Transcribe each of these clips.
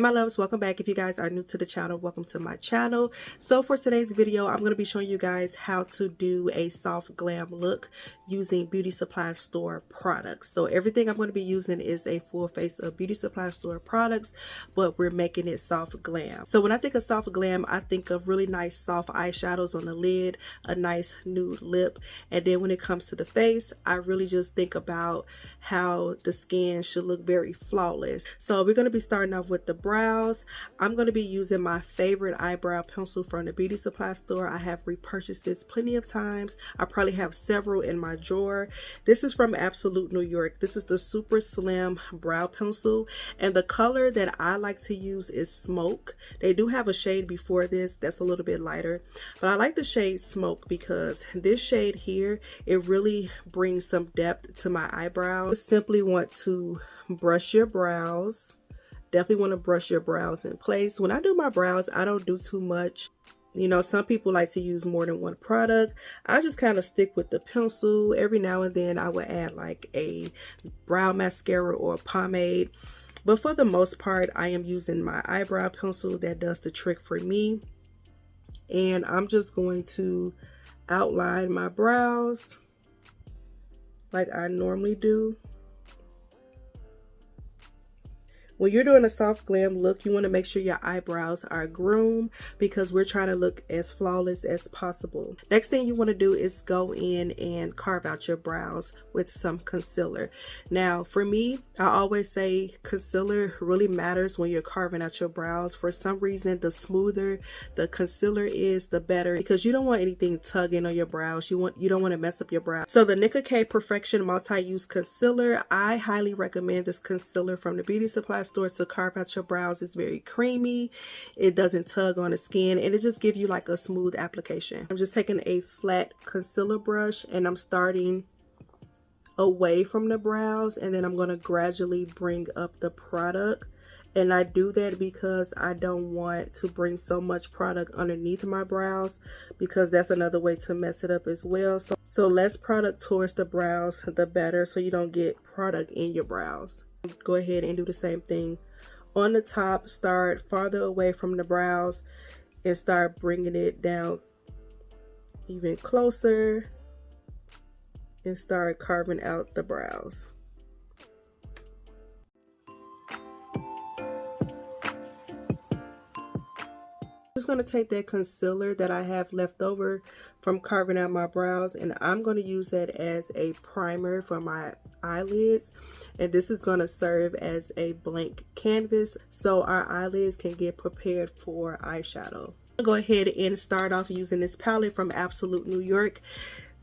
my loves, welcome back. If you guys are new to the channel, welcome to my channel. So for today's video, I'm going to be showing you guys how to do a soft glam look using beauty supply store products. So everything I'm going to be using is a full face of beauty supply store products, but we're making it soft glam. So when I think of soft glam, I think of really nice soft eyeshadows on the lid, a nice nude lip, and then when it comes to the face, I really just think about how the skin should look very flawless. So we're going to be starting off with the brows. I'm going to be using my favorite eyebrow pencil from the beauty supply store. I have repurchased this plenty of times. I probably have several in my drawer. This is from Absolute New York. This is the super slim brow pencil, and the color that I like to use is Smoke. They do have a shade before this that's a little bit lighter, but I like the shade Smoke because this shade here, it really brings some depth to my eyebrows. You simply want to brush your brows. Definitely want to brush your brows in place. When I do my brows, I don't do too much. You know, some people like to use more than one product. I just kind of stick with the pencil. Every now and then I would add like a brow mascara or pomade. But for the most part, I am using my eyebrow pencil. That does the trick for me. And I'm just going to outline my brows like I normally do. When you're doing a soft glam look, you want to make sure your eyebrows are groomed because we're trying to look as flawless as possible. Next thing you want to do is go in and carve out your brows with some concealer. Now, for me, I always say concealer really matters when you're carving out your brows. For some reason, the smoother the concealer is, the better, because you don't want anything tugging on your brows. You don't want to mess up your brows. So the Nicka K Perfection Multi-Use Concealer, I highly recommend this concealer from the beauty supply store to carve out your brows. It's very creamy, it doesn't tug on the skin, and it just gives you like a smooth application. I'm just taking a flat concealer brush and I'm starting away from the brows, and then I'm going to gradually bring up the product. And I do that because I don't want to bring so much product underneath my brows, because that's another way to mess it up as well. So less product towards the brows, the better, so you don't get product in your brows. Go ahead and do the same thing on the top. Start farther away from the brows and start bringing it down even closer and start carving out the brows. I'm just going to take that concealer that I have left over from carving out my brows, and I'm going to use that as a primer for my eyelids. And this is going to serve as a blank canvas so our eyelids can get prepared for eyeshadow. I'll go ahead and start off using this palette from Absolute New York.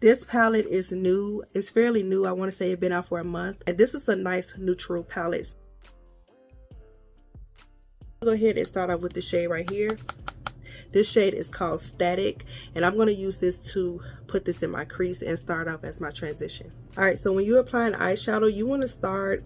This palette is new. It's fairly new. I want to say it's been out for a month. And this is a nice neutral palette. I'll go ahead and start off with the shade right here. This shade is called Static, and I'm going to use this to put this in my crease and start off as my transition. Alright, so when you're applying eyeshadow, you want to start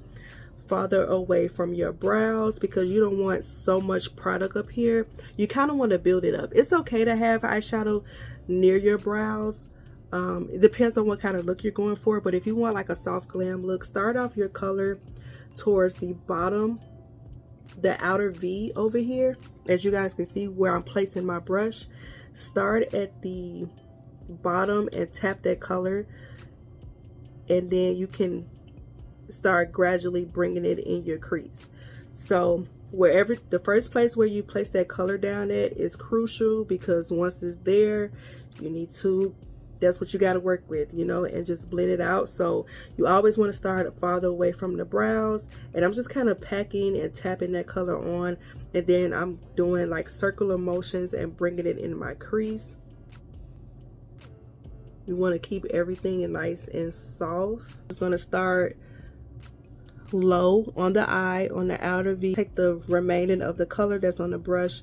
farther away from your brows because you don't want so much product up here. You kind of want to build it up. It's okay to have eyeshadow near your brows. It depends on what kind of look you're going for, but if you want like a soft glam look, start off your color towards the bottom, the outer V over here. As you guys can see where I'm placing my brush, start at the bottom and tap that color, and then you can start gradually bringing it in your crease. So wherever, the first place where you place that color down at is crucial, because once it's there, you need to, that's what you got to work with, you know, and just blend it out. So you always want to start farther away from the brows, and I'm just kind of packing and tapping that color on, and then I'm doing like circular motions and bringing it in my crease. You want to keep everything nice and soft. Just going to start low on the eye, on the outer V. Take the remaining of the color that's on the brush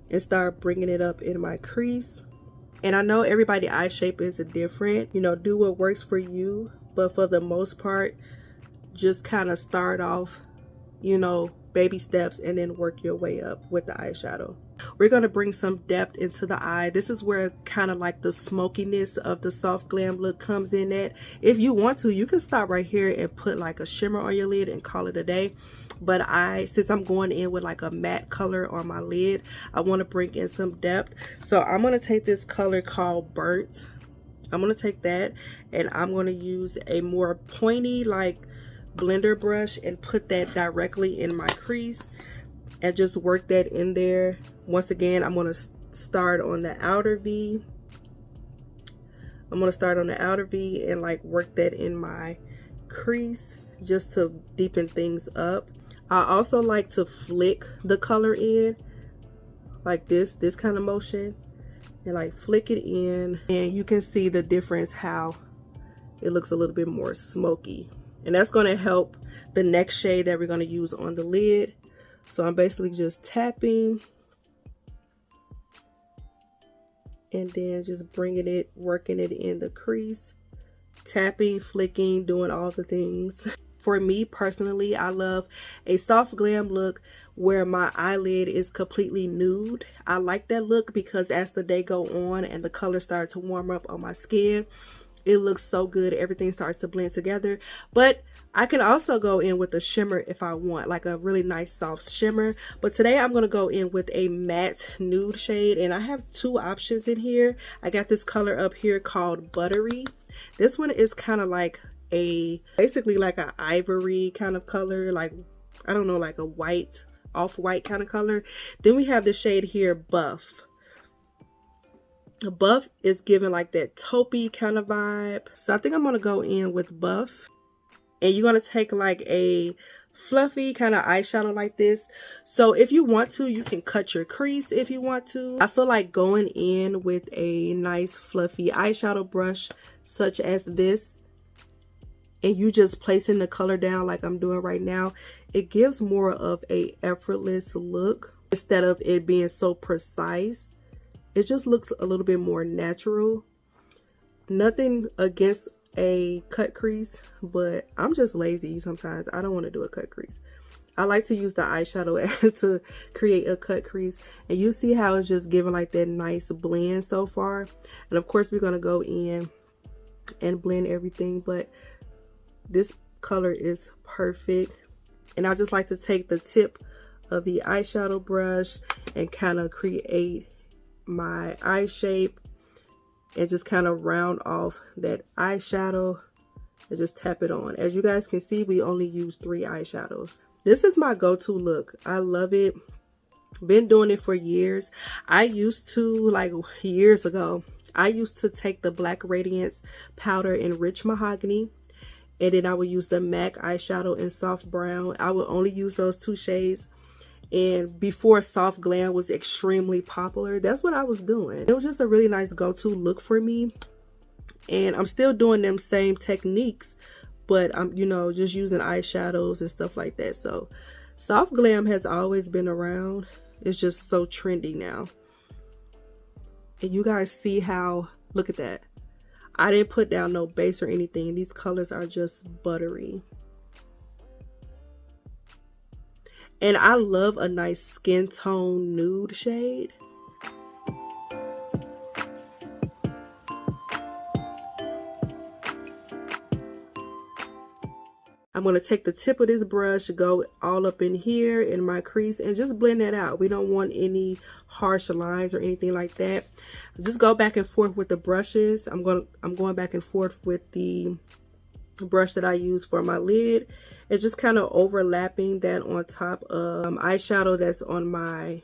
and start bringing it up in my crease. And I know everybody's eye shape is different, you know, do what works for you, but for the most part, just kind of start off, you know, baby steps, and then work your way up with the eyeshadow. We're going to bring some depth into the eye. This is where kind of like the smokiness of the soft glam look comes in at. If you want to, you can stop right here and put like a shimmer on your lid and call it a day. but since I'm going in with like a matte color on my lid, I want to bring in some depth. So I'm going to take this color called Burnt. I'm going to take that, and I'm going to use a more pointy like blender brush and put that directly in my crease and just work that in there. Once again, I'm going to start on the outer V. I'm going to start on the outer V and like work that in my crease just to deepen things up. I also like to flick the color in like this kind of motion, and like flick it in, and you can see the difference how it looks a little bit more smoky, and that's going to help the next shade that we're going to use on the lid. So I'm basically just tapping and then just bringing it, working it in the crease, tapping, flicking, doing all the things. For me personally, I love a soft glam look where my eyelid is completely nude. I like that look because as the day go on and the color starts to warm up on my skin, it looks so good. Everything starts to blend together. But I can also go in with a shimmer if I want, like a really nice soft shimmer. But today I'm going to go in with a matte nude shade, and I have two options in here. I got this color up here called Buttery. This one is kind of like basically like an ivory kind of color, like, I don't know, like a white, off-white kind of color. Then we have the shade here, Buff. Buff is giving like that taupey kind of vibe. So I think I'm going to go in with Buff. And you're going to take like a fluffy kind of eyeshadow like this. So if you want to, you can cut your crease if you want to. I feel like going in with a nice fluffy eyeshadow brush such as this, and you just placing the color down like I'm doing right now, it gives more of a effortless look instead of it being so precise. It just looks a little bit more natural. Nothing against a cut crease, but I'm just lazy sometimes. I don't want to do a cut crease. I like to use the eyeshadow to create a cut crease, and you see how it's just giving like that nice blend so far. And of course we're going to go in and blend everything, but this color is perfect. And I just like to take the tip of the eyeshadow brush and kind of create my eye shape and just kind of round off that eyeshadow and just tap it on. As you guys can see, we only use 3 eyeshadows. This is my go-to look. I love it. Been doing it for years. I used to, like years ago, I used to take the Black Radiance powder in Rich Mahogany, and then I would use the MAC eyeshadow in Soft Brown. I would only use those 2 shades. And before Soft Glam was extremely popular, that's what I was doing. It was just a really nice go-to look for me. And I'm still doing them same techniques, but I'm, you know, just using eyeshadows and stuff like that. So Soft Glam has always been around. It's just so trendy now. And you guys see how, look at that. I didn't put down no base or anything. These colors are just buttery. And I love a nice skin tone nude shade. I'm going to take the tip of this brush, go all up in here in my crease, and just blend that out. We don't want any harsh lines or anything like that. Just go back and forth with the brushes. I'm going back and forth with the brush that I use for my lid, and just kind of overlapping that on top of eyeshadow that's on my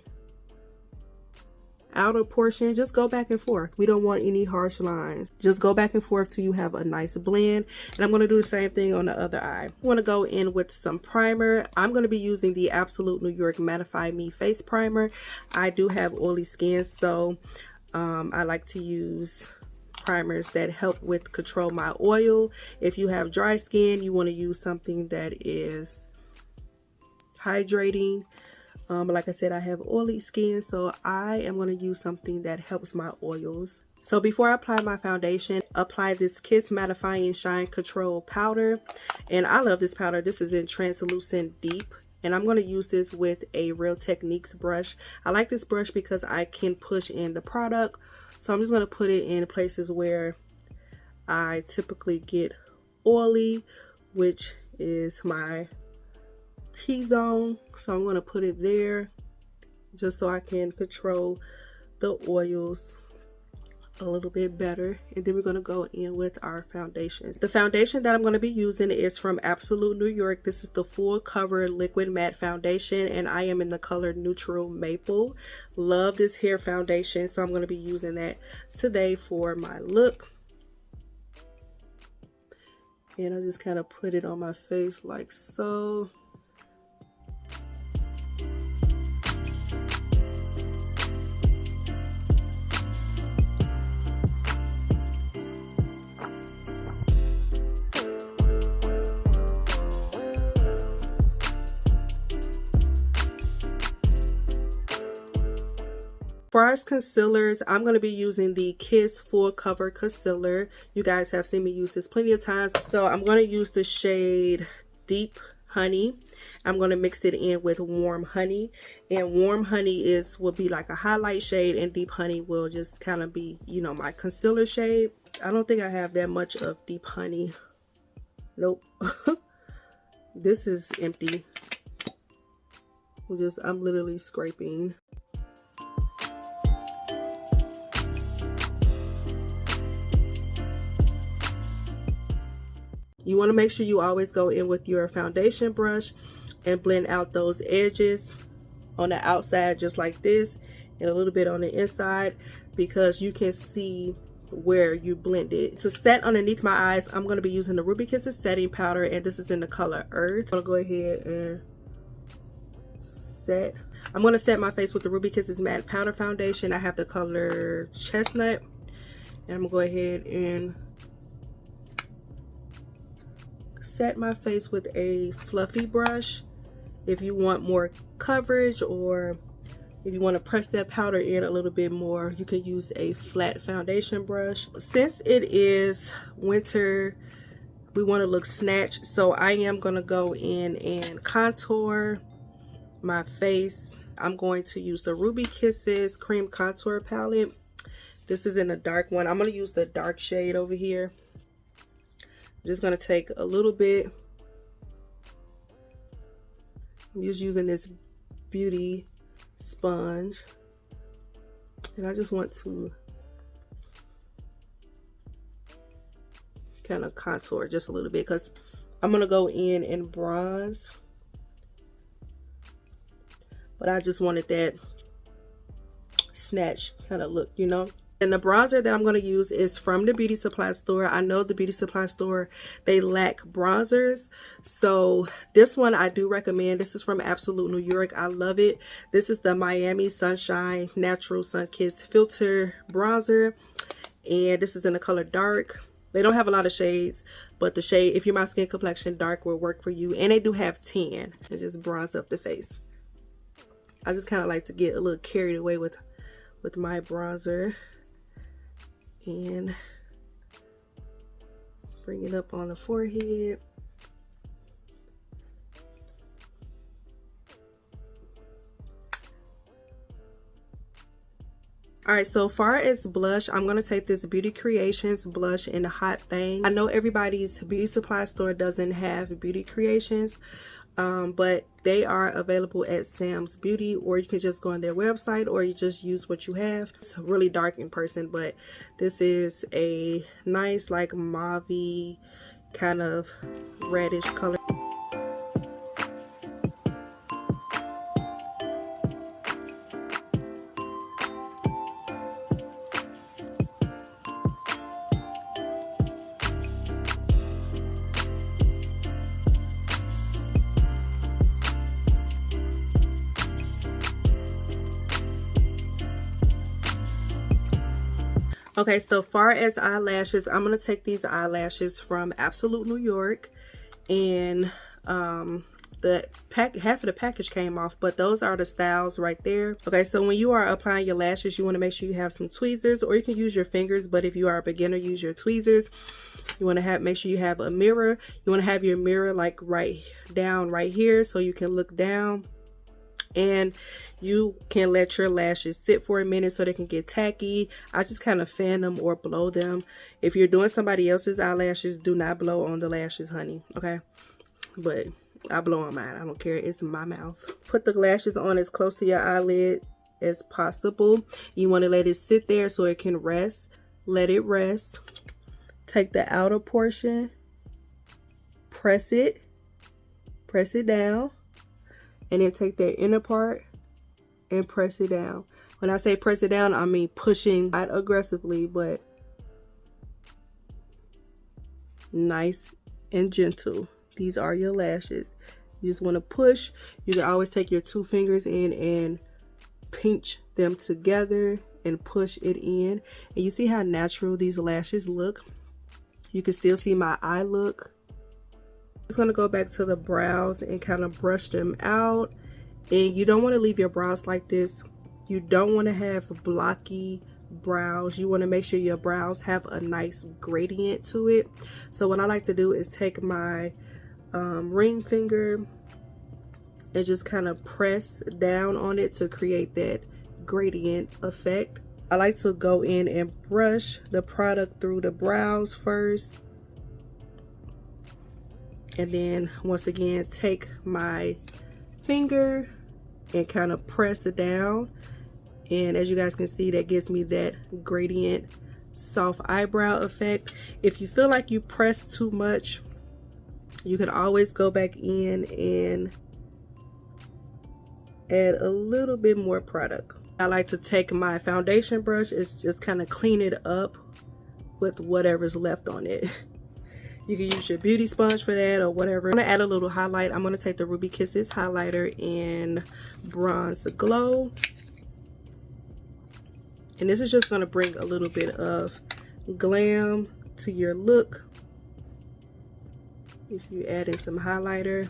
outer portion. Just go back and forth. We don't want any harsh lines. Just go back and forth till you have a nice blend. And I'm going to do the same thing on the other eye. I want to go in with some primer. I'm going to be using the Absolute New York Mattifying Me face primer. I do have oily skin, so I like to use primers that help with control my oil. If you have dry skin, you want to use something that is hydrating. Like I said, I have oily skin, so I am going to use something that helps my oils. So before I apply my foundation, apply this Kiss Mattifying Shine Control powder. And I love this powder. This is in Translucent Deep. And I'm going to use this with a Real Techniques brush. I like this brush because I can push in the product. So I'm just going to put it in places where I typically get oily, which is my T-zone, so I'm going to put it there just so I can control the oils a little bit better. And then we're going to go in with our foundations. The foundation that I'm going to be using is from Absolute New York. This is the full cover liquid matte foundation, and I am in the color Neutral Maple. Love this hair foundation, so I'm going to be using that today for my look. And I just kind of put it on my face like so. For our concealers, I'm going to be using the Kiss Full Cover Concealer. You guys have seen me use this plenty of times. So I'm going to use the shade Deep Honey. I'm going to mix it in with Warm Honey. And Warm Honey will be like a highlight shade, and Deep Honey will just kind of be, you know, my concealer shade. I don't think I have that much of Deep Honey. Nope. This is empty. I'm literally scraping. You want to make sure you always go in with your foundation brush and blend out those edges on the outside just like this, and a little bit on the inside, because you can see where you blended. To set underneath my eyes, I'm going to be using the Ruby Kisses setting powder, and this is in the color Earth. I'm going to go ahead and set. I'm going to set my face with the Ruby Kisses matte powder foundation. I have the color Chestnut, and I'm going to go ahead and set my face with a fluffy brush. If you want more coverage, or if you want to press that powder in a little bit more, you can use a flat foundation brush. Since it is winter, we want to look snatched, so I am going to go in and contour my face. I'm going to use the Ruby Kisses Cream Contour Palette. This is in a dark one. I'm going to use the dark shade over here. I'm just going to take a little bit. I'm just using this beauty sponge, and I just want to kind of contour just a little bit, because I'm going to go in and bronze, but I just wanted that snatch kind of look, you know. And the bronzer that I'm going to use is from the beauty supply store. I know the beauty supply store, they lack bronzers, so this one I do recommend. This is from Absolute New York. I love it. This is the Miami Sunshine Natural Sun Kiss Filter Bronzer, and this is in the color Dark. They don't have a lot of shades, but the shade, if you're my skin complexion, dark will work for you. And they do have tan, and just bronze up the face. I just kind of like to get a little carried away with my bronzer. And bring it up on the forehead. Alright, so far as blush, I'm going to take this Beauty Creations blush in the Hot Thang. I know everybody's beauty supply store doesn't have Beauty Creations, but they are available at Sam's Beauty, or you can just go on their website, or you just use what you have. It's really dark in person, but this is a nice like mauve kind of reddish color. Okay, so far as eyelashes, I'm going to take these eyelashes from Absolute New York, and half of the package came off, but those are the styles right there. Okay, so when you are applying your lashes, you want to make sure you have some tweezers, or you can use your fingers, but if you are a beginner, use your tweezers. You want to make sure you have a mirror. You want to have your mirror like right here, so you can look down. And you can let your lashes sit for a minute so they can get tacky. I just kind of fan them or blow them. If you're doing somebody else's eyelashes, do not blow on the lashes, honey. Okay, but I blow on mine. I don't care. It's my mouth. Put the lashes on as close to your eyelid as possible. You want to let it sit there so it can rest. Let it rest. Take the outer portion, press it down, and then take that inner part and press it down. When I say press it down, I mean pushing, not aggressively, but nice and gentle. These are your lashes. You just want to push. You can always take your 2 fingers in and pinch them together and push it in. And you see how natural these lashes look? You can still see my eye look. I'm just going to go back to the brows and kind of brush them out. And you don't want to leave your brows like this. You don't want to have blocky brows. You want to make sure your brows have a nice gradient to it. So what I like to do is take my ring finger and just kind of press down on it to create that gradient effect. I like to go in and brush the product through the brows first, and then once again take my finger and kind of press it down. And as you guys can see, that gives me that gradient soft eyebrow effect. If you feel like you press too much, you can always go back in and add a little bit more product. I like to take my foundation brush and just kind of clean it up with whatever's left on it. You can use your beauty sponge for that or whatever. I'm gonna add a little highlight. I'm gonna take the Ruby Kisses highlighter in Bronze Glow. And this is just gonna bring a little bit of glam to your look. If you add in some highlighter.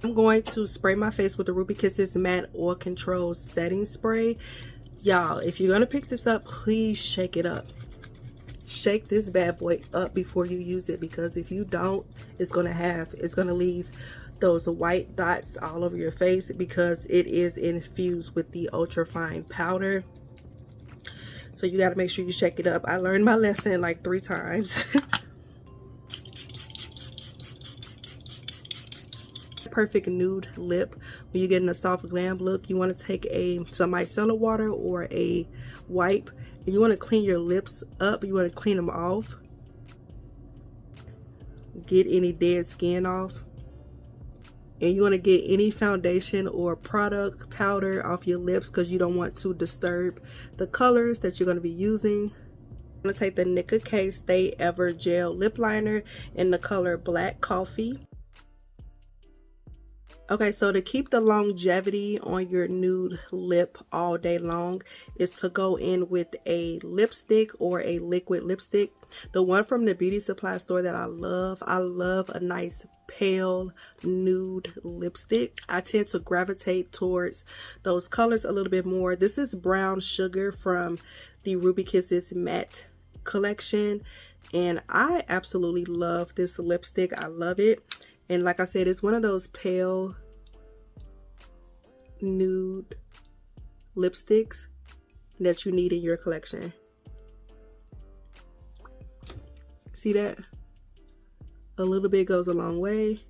I'm going to spray my face with the Ruby Kisses Matte Oil Control Setting Spray. Y'all, if you're gonna pick this up, please shake it up. Shake this bad boy up before you use it, because if you don't, it's gonna leave those white dots all over your face because it is infused with the ultra fine powder. So you got to make sure you shake it up. I learned my lesson like 3 times. Perfect nude lip. When you're getting a soft glam look, you want to take some micellar water or a wipe, and you want to clean your lips up. You want to clean them off, get any dead skin off, and you want to get any foundation or product powder off your lips because you don't want to disturb the colors that you're going to be using. I'm going to take the Nicka K Stay Ever Gel Lip Liner in the color Black Coffee. Okay, so to keep the longevity on your nude lip all day long is to go in with a lipstick or a liquid lipstick. The one from the beauty supply store that I love a nice pale nude lipstick. I tend to gravitate towards those colors a little bit more. This is Brown Sugar from the Ruby Kisses Matte collection, and I absolutely love this lipstick. I love it. And like I said, it's one of those pale nude lipsticks that you need in your collection. See that? A little bit goes a long way.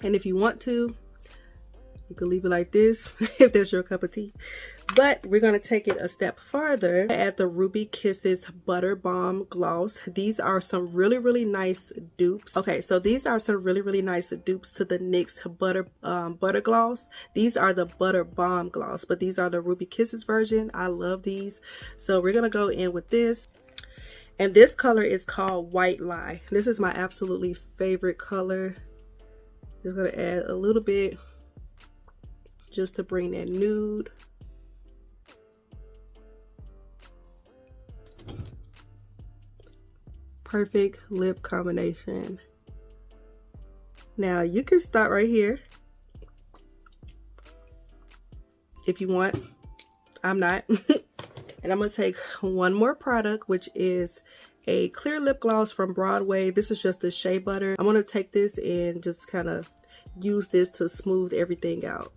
And if you want to, you can leave it like this if that's your cup of tea. But we're going to take it a step further. Add the Ruby Kisses Butter Bomb Gloss. These are some really nice dupes. Okay, so these are some really nice dupes to the NYX Butter Gloss. These are the Butter Bomb Gloss, but these are the Ruby Kisses version. I love these. So we're going to go in with this. And this color is called White Lie. This is my absolutely favorite color. Just going to add a little bit just to bring that nude. Perfect lip combination. Now you can start right here if you want. I'm not. And I'm gonna take one more product, which is a clear lip gloss from Broadway. This is just the shea butter. I'm gonna take this and just kind of use this to smooth everything out.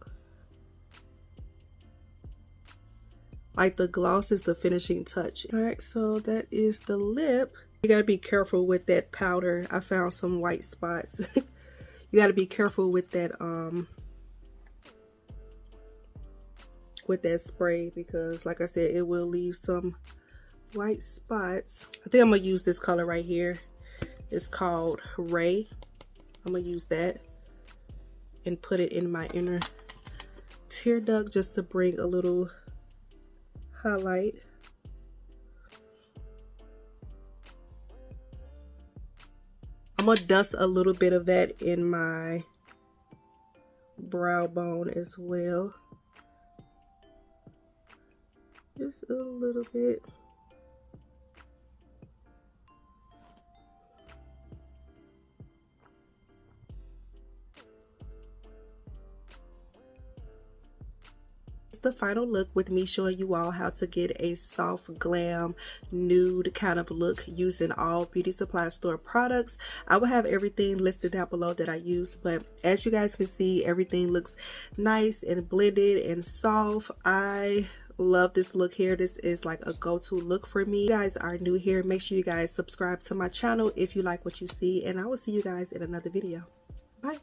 Like the gloss is the finishing touch. All right, so that is the lip. You gotta be careful with that powder. I found some white spots. You gotta be careful with that spray, because like I said, it will leave some white spots. I think I'm gonna use this color right here. It's called Ray. I'm gonna use that and put it in my inner tear duct just to bring a little highlight. I'm gonna dust a little bit of that in my brow bone as well. Just a little bit. The final look with me showing you all how to get a soft glam nude kind of look using all beauty supply store products. I will have everything listed down below that I used, but as you guys can see, everything looks nice and blended and soft. I love this look here. This is like a go-to look for me. If you guys are new here, make sure you guys subscribe to my channel if you like what you see, and I will see you guys in another video. Bye.